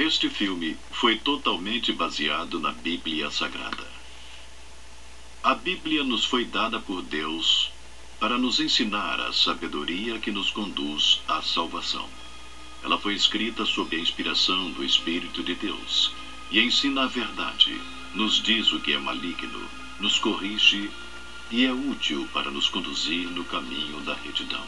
Este filme foi totalmente baseado na Bíblia Sagrada. A Bíblia nos foi dada por Deus para nos ensinar a sabedoria que nos conduz à salvação. Ela foi escrita sob a inspiração do Espírito de Deus e ensina a verdade, nos diz o que é maligno, nos corrige e é útil para nos conduzir no caminho da retidão.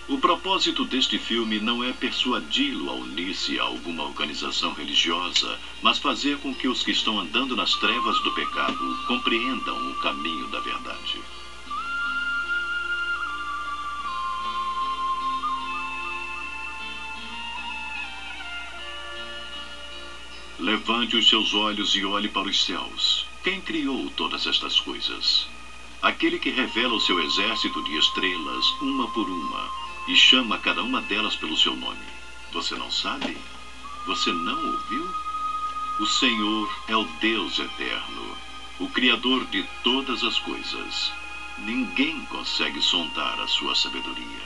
O propósito deste filme não é persuadi-lo a unir-se a alguma organização religiosa, mas fazer com que os que estão andando nas trevas do pecado compreendam o caminho da verdade. Levante os seus olhos e olhe para os céus. Quem criou todas estas coisas? Aquele que revela o seu exército de estrelas, uma por uma, e chama cada uma delas pelo seu nome. Você não sabe? Você não ouviu? O Senhor é o Deus eterno, o Criador de todas as coisas. Ninguém consegue sondar a sua sabedoria.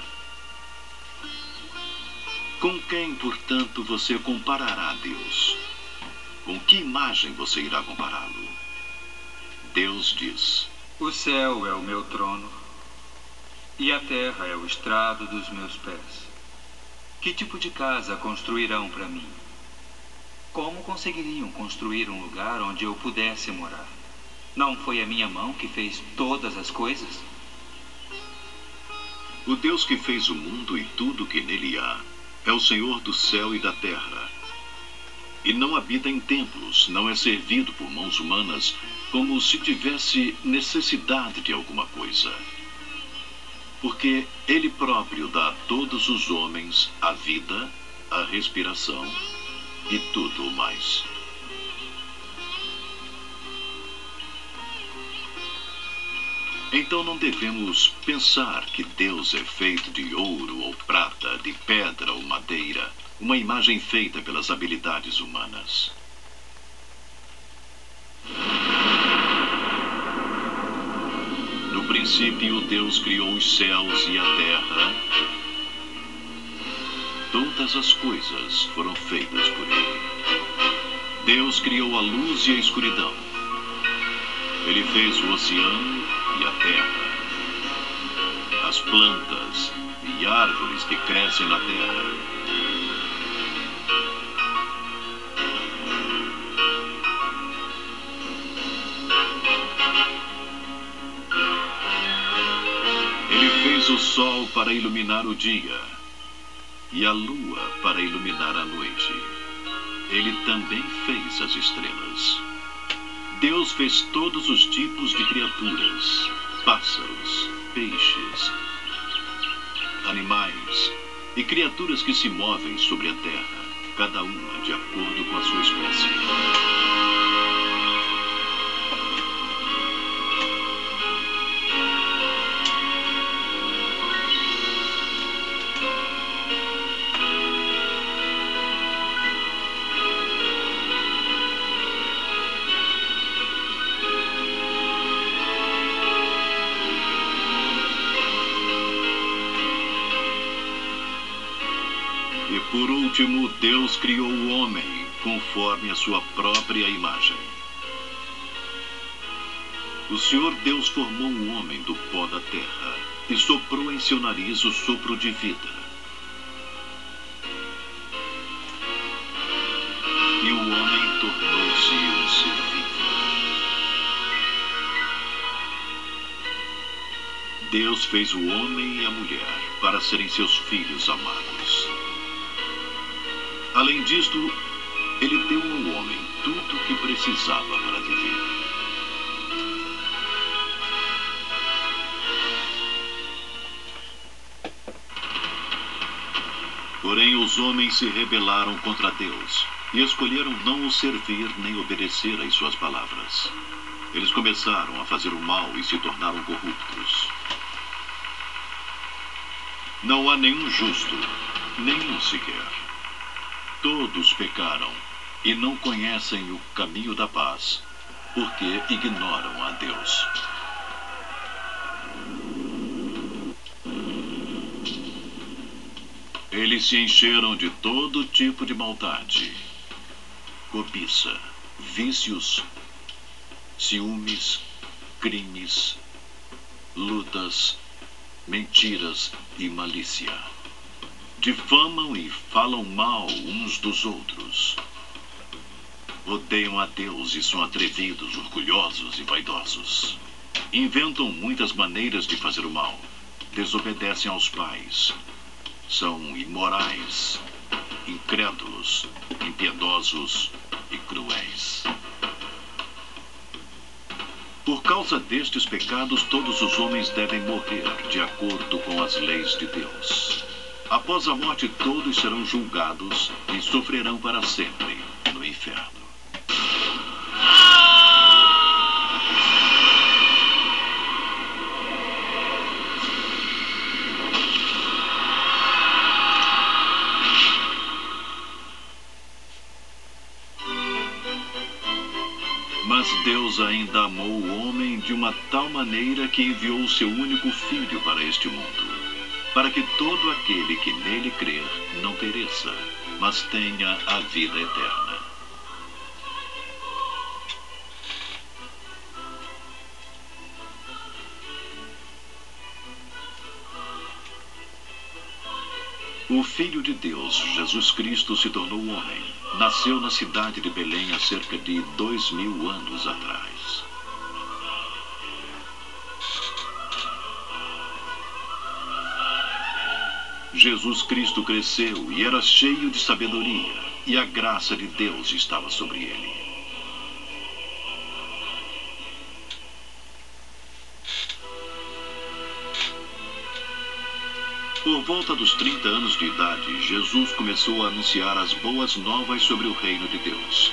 Com quem, portanto, você comparará Deus? Com que imagem você irá compará-lo? Deus diz: O céu é o meu trono, e a terra é o estrado dos meus pés. Que tipo de casa construirão para mim? Como conseguiriam construir um lugar onde eu pudesse morar? Não foi a minha mão que fez todas as coisas? O Deus que fez o mundo e tudo que nele há é o Senhor do céu e da terra. E não habita em templos, não é servido por mãos humanas, como se tivesse necessidade de alguma coisa. Porque Ele próprio dá a todos os homens a vida, a respiração e tudo o mais. Então não devemos pensar que Deus é feito de ouro ou prata, de pedra ou madeira, uma imagem feita pelas habilidades humanas. No princípio, Deus criou os céus e a terra. Todas as coisas foram feitas por Ele. Deus criou a luz e a escuridão. Ele fez o oceano e a terra, as plantas e árvores que crescem na terra. O sol para iluminar o dia e a lua para iluminar a noite. Ele também fez as estrelas. Deus fez todos os tipos de criaturas, pássaros, peixes, animais e criaturas que se movem sobre a terra, cada uma de acordo com a sua espécie. E por último, Deus criou o homem conforme a sua própria imagem. O Senhor Deus formou o homem do pó da terra e soprou em seu nariz o sopro de vida. E o homem tornou-se um ser vivo. Deus fez o homem e a mulher para serem seus filhos amados. Além disto, Ele deu ao homem tudo o que precisava para viver. Porém, os homens se rebelaram contra Deus e escolheram não o servir nem obedecer às suas palavras. Eles começaram a fazer o mal e se tornaram corruptos. Não há nenhum justo, nenhum sequer. Todos pecaram e não conhecem o caminho da paz, porque ignoram a Deus. Eles se encheram de todo tipo de maldade, cobiça, vícios, ciúmes, crimes, lutas, mentiras e malícia. Difamam e falam mal uns dos outros. Odeiam a Deus e são atrevidos, orgulhosos e vaidosos. Inventam muitas maneiras de fazer o mal. Desobedecem aos pais. São imorais, incrédulos, impiedosos e cruéis. Por causa destes pecados, todos os homens devem morrer de acordo com as leis de Deus. Após a morte, todos serão julgados e sofrerão para sempre no inferno. Mas Deus ainda amou o homem de uma tal maneira que enviou o seu único filho para este mundo, para que todo aquele que nele crer não pereça, mas tenha a vida eterna. O Filho de Deus, Jesus Cristo, se tornou homem. Nasceu na cidade de Belém há cerca de 2000 anos atrás. Jesus Cristo cresceu e era cheio de sabedoria, e a graça de Deus estava sobre ele. Por volta dos 30 anos de idade, Jesus começou a anunciar as boas novas sobre o reino de Deus.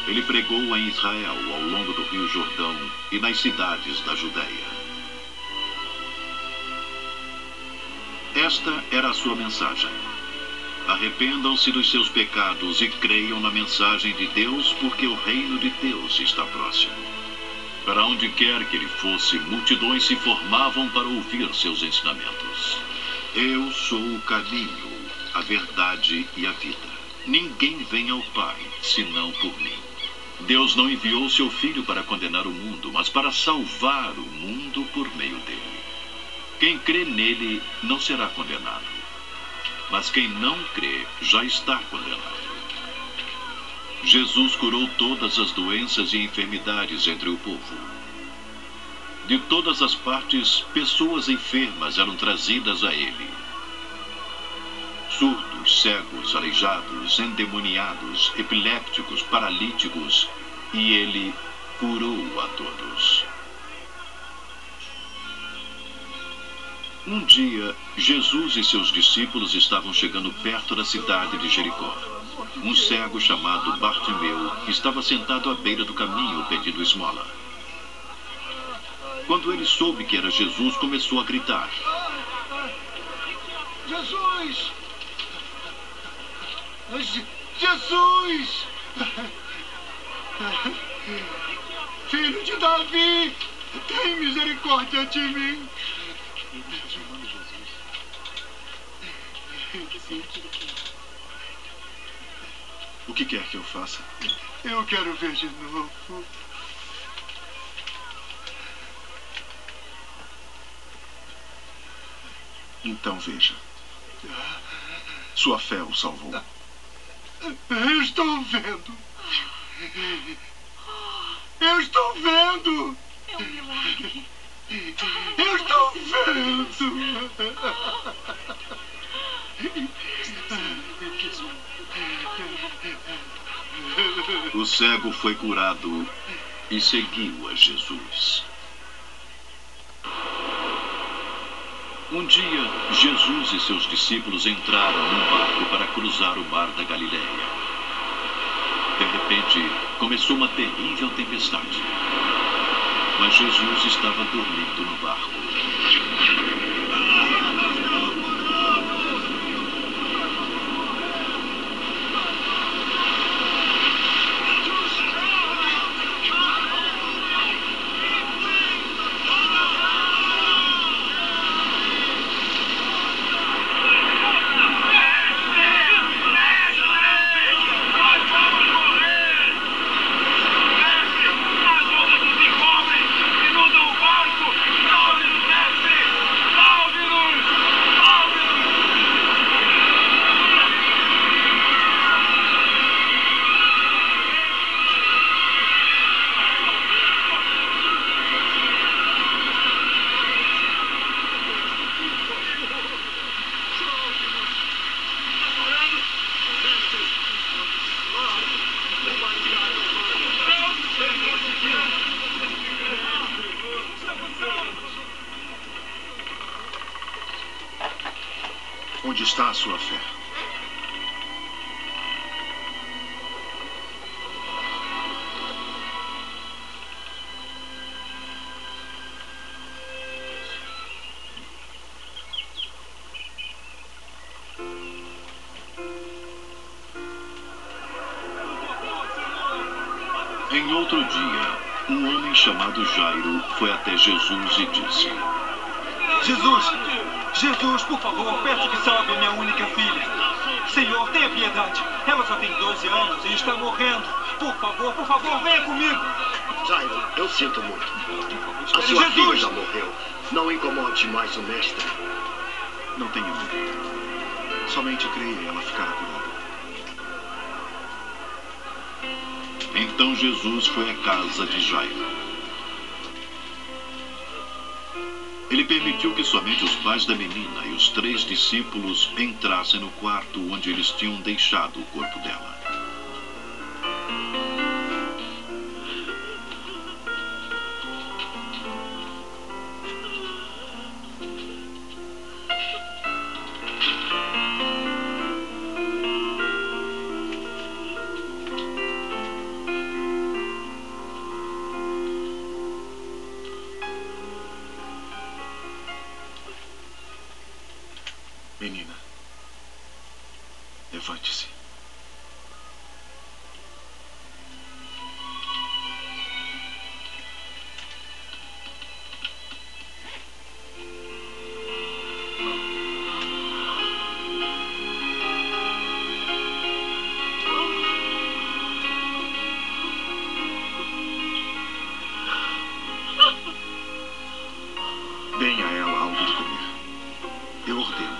Ele pregou em Israel, ao longo do Rio Jordão e nas cidades da Judéia. Esta era a sua mensagem. Arrependam-se dos seus pecados e creiam na mensagem de Deus, porque o reino de Deus está próximo. Para onde quer que ele fosse, multidões se formavam para ouvir seus ensinamentos. Eu sou o caminho, a verdade e a vida. Ninguém vem ao Pai, senão por mim. Deus não enviou seu Filho para condenar o mundo, mas para salvar o mundo por meio dele. Quem crê nele não será condenado, mas quem não crê já está condenado. Jesus curou todas as doenças e enfermidades entre o povo. De todas as partes, pessoas enfermas eram trazidas a ele. Surdos, cegos, aleijados, endemoniados, epilépticos, paralíticos, e ele curou a todos. Um dia, Jesus e seus discípulos estavam chegando perto da cidade de Jericó. Um cego chamado Bartimeu estava sentado à beira do caminho pedindo esmola. Quando ele soube que era Jesus, começou a gritar: Jesus! Jesus! Filho de Davi, tem misericórdia de mim. O que quer que eu faça? Eu quero ver de novo. Então veja. Sua fé o salvou. Eu estou vendo. Eu estou vendo. É um milagre. Eu estou vendo. O cego foi curado e seguiu a Jesus. Um dia, Jesus e seus discípulos entraram num barco para cruzar o mar da Galileia. De repente, começou uma terrível tempestade. Mas Jesus estava dormindo no barco. Onde está a sua fé? Em outro dia, um homem chamado Jairo foi até Jesus e disse: Jesus! Jesus, por favor, peço que salve a minha única filha. Senhor, tenha piedade. Ela só tem 12 anos e está morrendo. Por favor, venha comigo. Jairo, eu sinto muito. A Espere, sua filha Jesus! já morreu. Não incomode mais o mestre. Não tenha medo. Somente creia e ela ficará curada. Então Jesus foi à casa de Jairo. Ele permitiu que somente os pais da menina e os 3 discípulos entrassem no quarto onde eles tinham deixado o corpo dela. Menina, levante-se. Deem a ela algo de comer. Eu ordeno.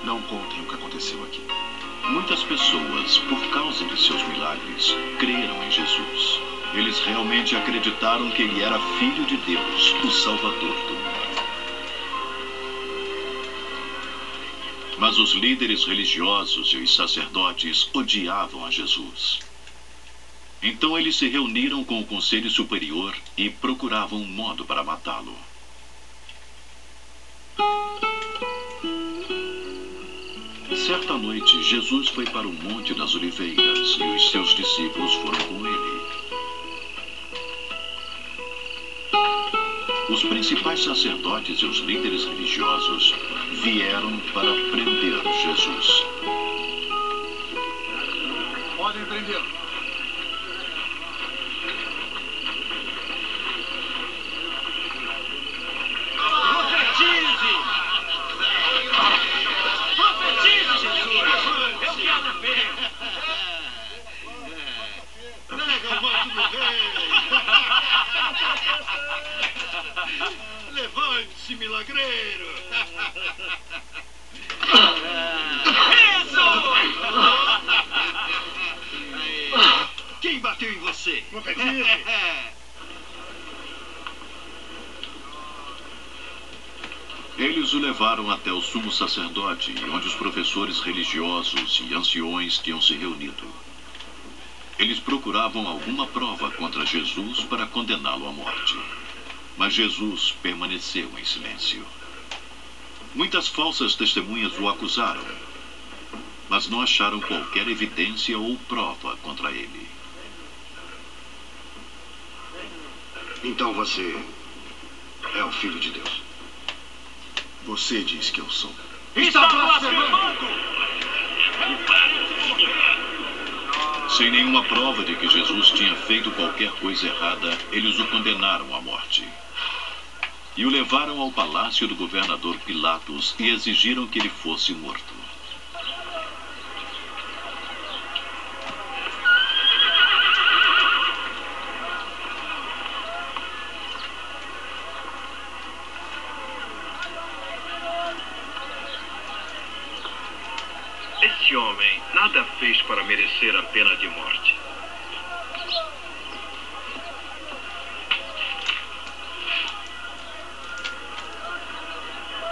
Não contem o que aconteceu aqui. Muitas pessoas, por causa de seus milagres, creram em Jesus. Eles realmente acreditaram que ele era Filho de Deus, o Salvador do mundo. Mas os líderes religiosos e os sacerdotes odiavam a Jesus. Então eles se reuniram com o Conselho Superior e procuravam um modo para matá-lo. Certa noite, Jesus foi para o Monte das Oliveiras e os seus discípulos foram com ele. Os principais sacerdotes e os líderes religiosos vieram para prender Jesus. Podem prendê-lo. Levante-se, milagreiro! Quem bateu em você? Eles o levaram até o sumo sacerdote, onde os professores religiosos e anciões tinham se reunido. Eles procuravam alguma prova contra Jesus para condená-lo à morte. Mas Jesus permaneceu em silêncio. Muitas falsas testemunhas o acusaram, mas não acharam qualquer evidência ou prova contra ele. Então você é o Filho de Deus. Você diz que eu sou. Está blasfemando! Sem nenhuma prova de que Jesus tinha feito qualquer coisa errada, eles o condenaram à morte. E o levaram ao palácio do governador Pilatos e exigiram que ele fosse morto. Esse homem nada fez para merecer a pena de morte.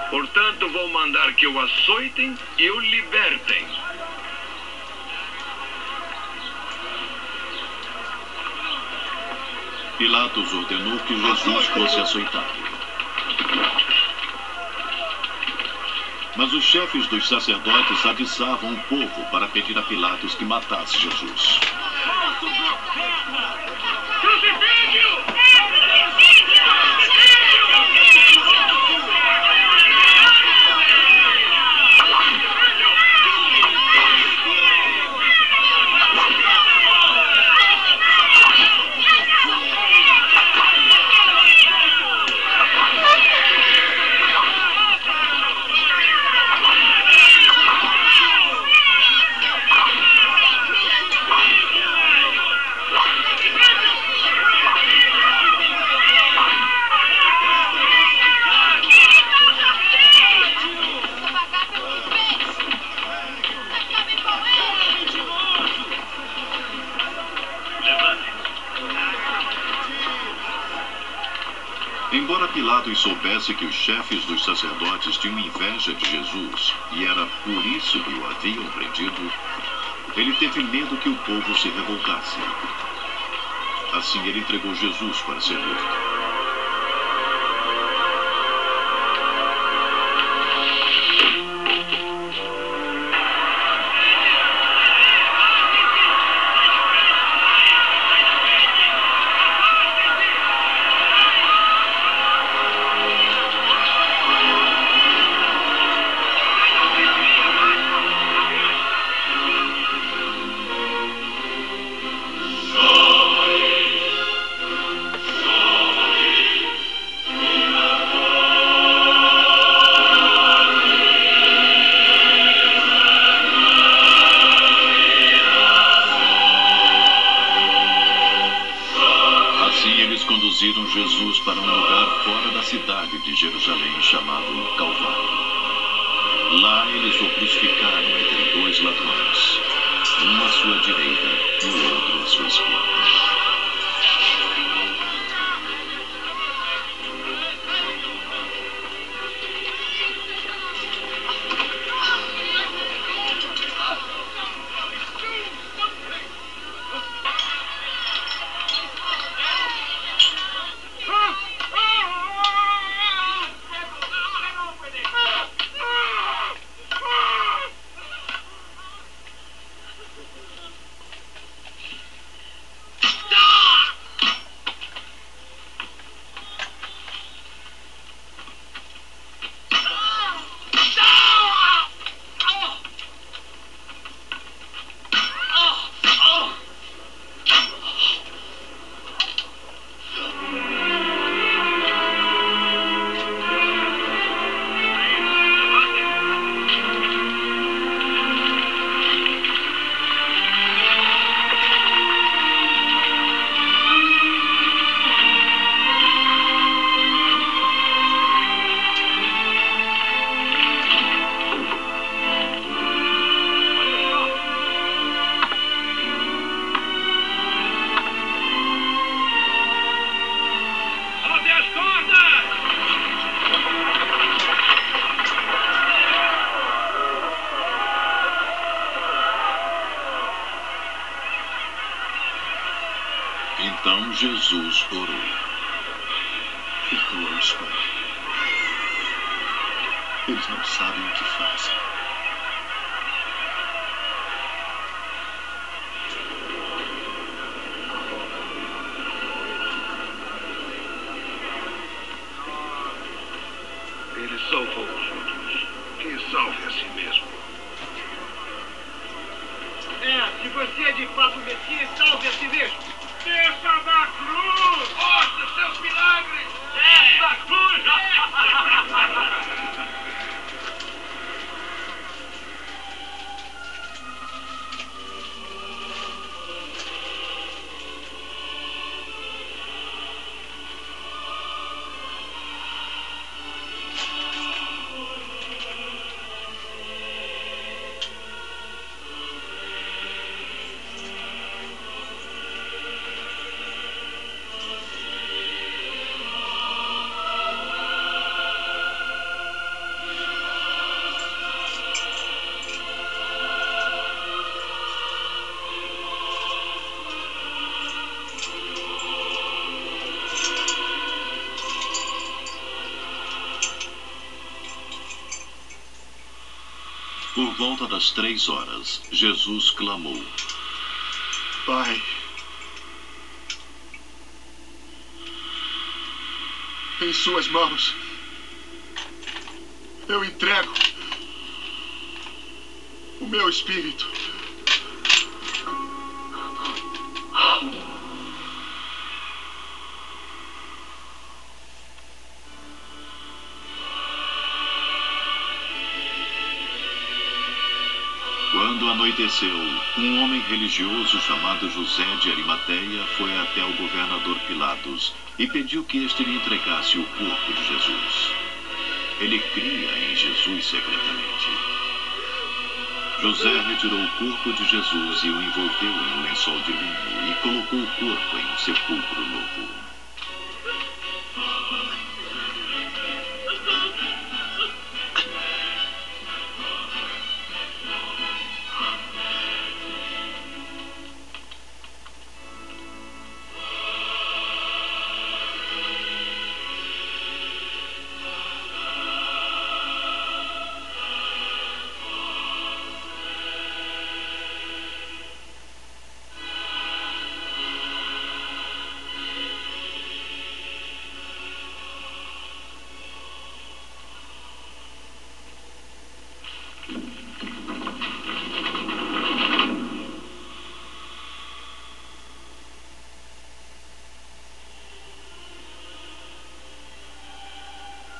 Portanto, vou mandar que o açoitem e o libertem. Pilatos ordenou que Jesus fosse açoitado. Mas os chefes dos sacerdotes atiçavam o povo para pedir a Pilatos que matasse Jesus. Embora Pilatos soubesse que os chefes dos sacerdotes tinham inveja de Jesus e era por isso que o haviam prendido, ele teve medo que o povo se revoltasse. Assim ele entregou Jesus para ser morto. Conduziram Jesus para um lugar fora da cidade de Jerusalém chamado Calvário. Lá eles o crucificaram entre dois ladrões, um à sua direita e o outro à sua esquerda. Então Jesus orou. Perdoa-os, Pai. Eles não sabem o que fazem. Ele salvou os outros. Que salve a si mesmo. Se você é de fato Messias, salve a si mesmo. Desça da cruz! Mostre seus milagres! Desça da cruz! Por volta das 3 horas, Jesus clamou: Pai, em suas mãos eu entrego o meu espírito. Quando anoiteceu, um homem religioso chamado José de Arimateia foi até o governador Pilatos e pediu que este lhe entregasse o corpo de Jesus. Ele cria em Jesus secretamente. José retirou o corpo de Jesus e o envolveu em um lençol de linho e colocou o corpo em um sepulcro novo.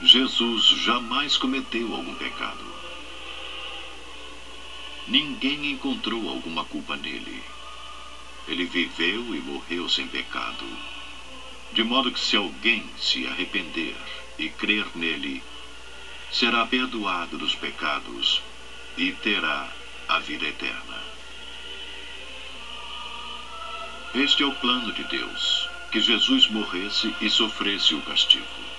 Jesus jamais cometeu algum pecado. Ninguém encontrou alguma culpa nele. Ele viveu e morreu sem pecado. De modo que se alguém se arrepender e crer nele, será perdoado dos pecados e terá a vida eterna. Este é o plano de Deus, que Jesus morresse e sofresse o castigo.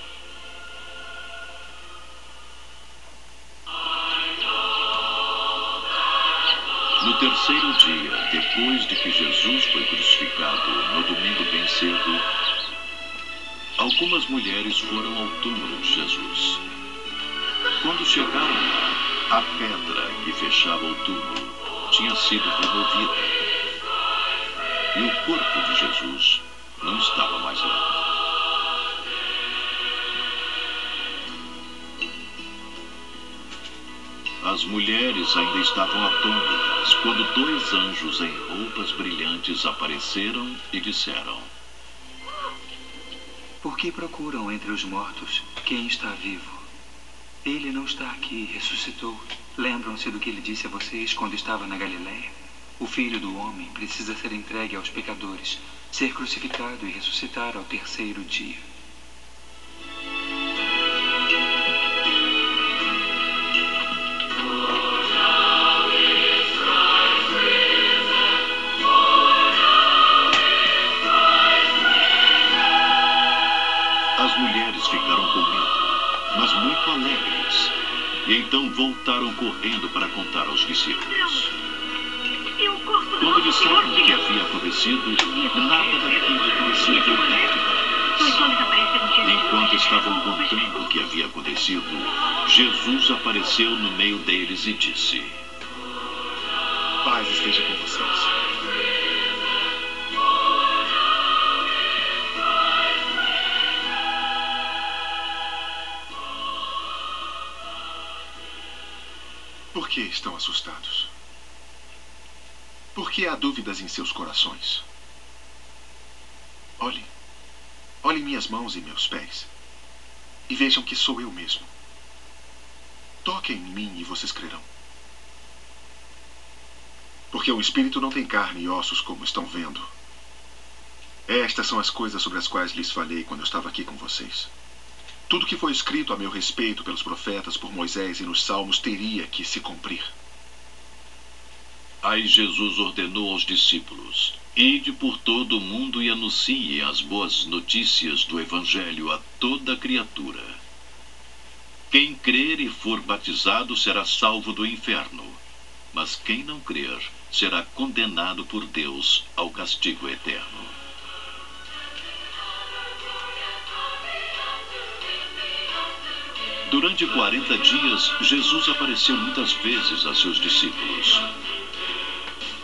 No terceiro dia, depois de que Jesus foi crucificado, no domingo bem cedo, algumas mulheres foram ao túmulo de Jesus. Quando chegaram lá, a pedra que fechava o túmulo tinha sido removida e o corpo de Jesus não estava mais lá. As mulheres ainda estavam atônitas quando 2 anjos em roupas brilhantes apareceram e disseram: Por que procuram entre os mortos quem está vivo? Ele não está aqui, ressuscitou. Lembram-se do que ele disse a vocês quando estava na Galileia? O Filho do Homem precisa ser entregue aos pecadores, ser crucificado e ressuscitar ao terceiro dia. As mulheres ficaram com medo, mas muito alegres, e então voltaram correndo para contar aos discípulos. Quando disseram o que havia acontecido, nada daquilo parecia verdade para eles. Enquanto estavam contando o que havia acontecido, Jesus apareceu no meio deles e disse: Paz esteja com vocês. Por que estão assustados? Por que há dúvidas em seus corações? Olhem. Olhem minhas mãos e meus pés. E vejam que sou eu mesmo. Toquem em mim e vocês crerão. Porque o espírito não tem carne e ossos como estão vendo. Estas são as coisas sobre as quais lhes falei quando eu estava aqui com vocês. Tudo que foi escrito a meu respeito pelos profetas, por Moisés e nos Salmos, teria que se cumprir. Aí Jesus ordenou aos discípulos: Ide por todo o mundo e anunciem as boas notícias do Evangelho a toda criatura. Quem crer e for batizado será salvo do inferno, mas quem não crer será condenado por Deus ao castigo eterno. Durante 40 dias, Jesus apareceu muitas vezes a seus discípulos.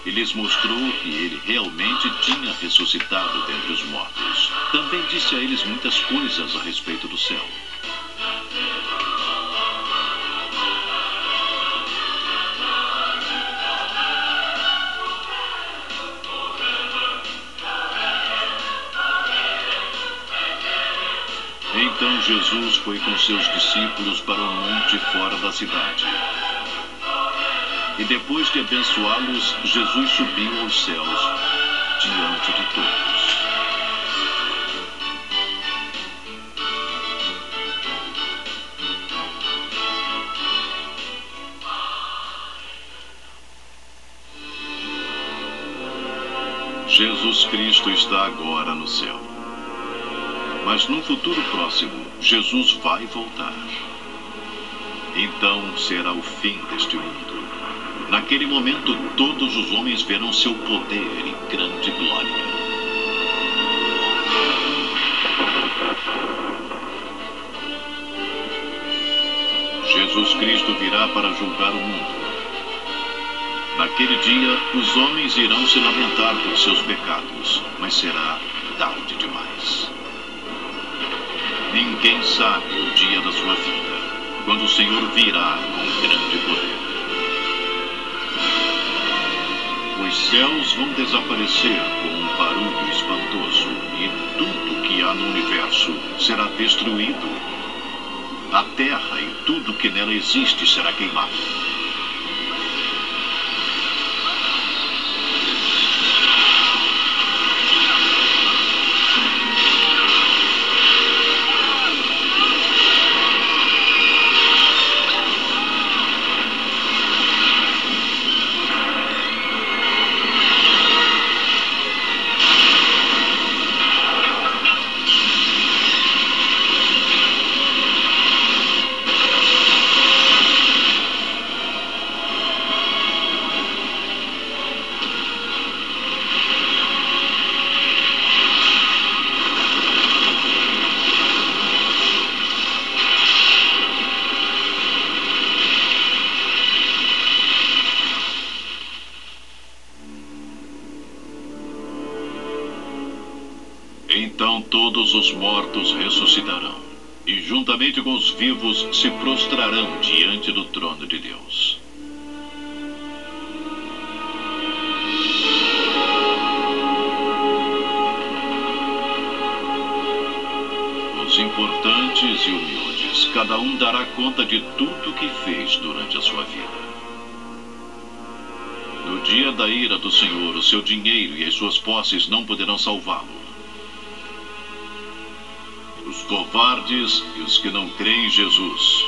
E lhes mostrou que ele realmente tinha ressuscitado dentre os mortos. Também disse a eles muitas coisas a respeito do céu. Então Jesus foi com seus discípulos para um monte fora da cidade. E depois de abençoá-los, Jesus subiu aos céus diante de todos. Jesus Cristo está agora no céu. Mas num futuro próximo, Jesus vai voltar. Então será o fim deste mundo. Naquele momento, todos os homens verão seu poder e grande glória. Jesus Cristo virá para julgar o mundo. Naquele dia, os homens irão se lamentar por seus pecados, mas será tarde demais. Ninguém sabe o dia da sua vida, quando o Senhor virá com grande poder. Os céus vão desaparecer com um barulho espantoso e tudo que há no universo será destruído. A terra e tudo que nela existe será queimado. Então todos os mortos ressuscitarão, e juntamente com os vivos se prostrarão diante do trono de Deus. Os importantes e humildes, cada um dará conta de tudo que fez durante a sua vida. No dia da ira do Senhor, o seu dinheiro e as suas posses não poderão salvá-lo. Os covardes e os que não creem em Jesus,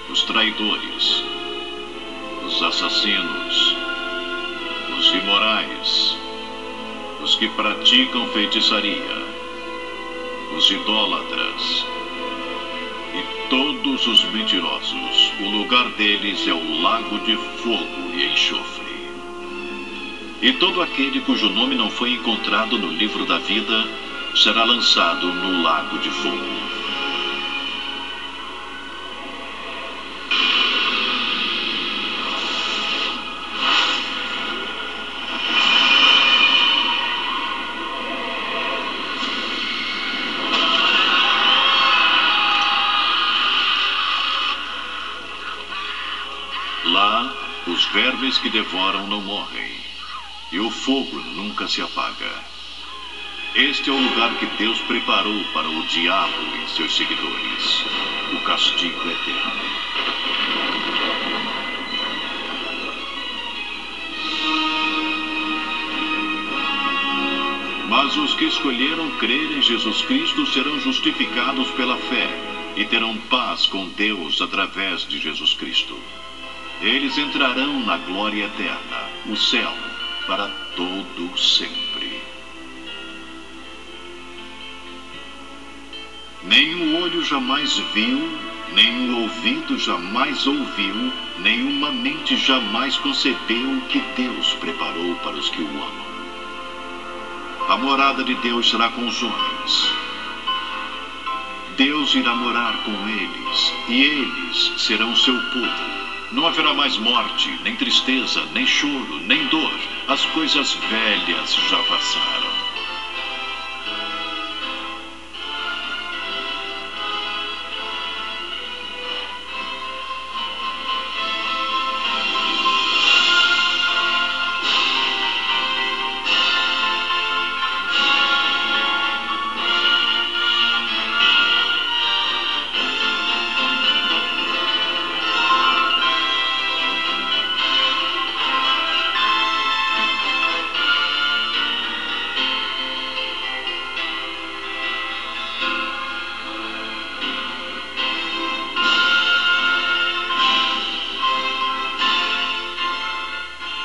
os traidores, os assassinos, os imorais, os que praticam feitiçaria, os idólatras e todos os mentirosos, o lugar deles é o lago de fogo e enxofre. E todo aquele cujo nome não foi encontrado no livro da vida será lançado no lago de fogo. Lá, os vermes que devoram não morrem, e o fogo nunca se apaga. Este é o lugar que Deus preparou para o diabo e seus seguidores, o castigo eterno. Mas os que escolheram crer em Jesus Cristo serão justificados pela fé e terão paz com Deus através de Jesus Cristo. Eles entrarão na glória eterna, o céu, para todo sempre. Nenhum olho jamais viu, nenhum ouvido jamais ouviu, nenhuma mente jamais concebeu o que Deus preparou para os que o amam. A morada de Deus será com os homens. Deus irá morar com eles, e eles serão seu povo. Não haverá mais morte, nem tristeza, nem choro, nem dor. As coisas velhas já passaram.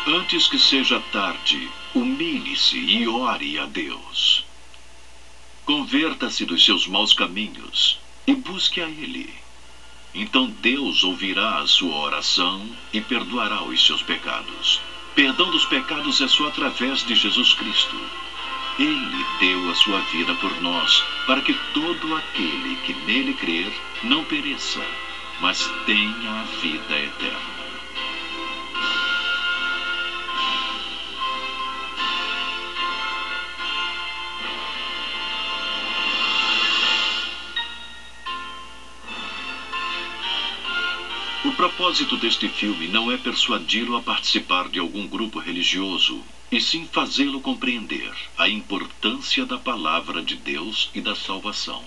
Antes que seja tarde, humilhe-se e ore a Deus. Converta-se dos seus maus caminhos e busque a Ele. Então Deus ouvirá a sua oração e perdoará os seus pecados. Perdão dos pecados é só através de Jesus Cristo. Ele deu a sua vida por nós, para que todo aquele que nele crer não pereça, mas tenha a vida eterna. O propósito deste filme não é persuadi-lo a participar de algum grupo religioso, e sim fazê-lo compreender a importância da palavra de Deus e da salvação.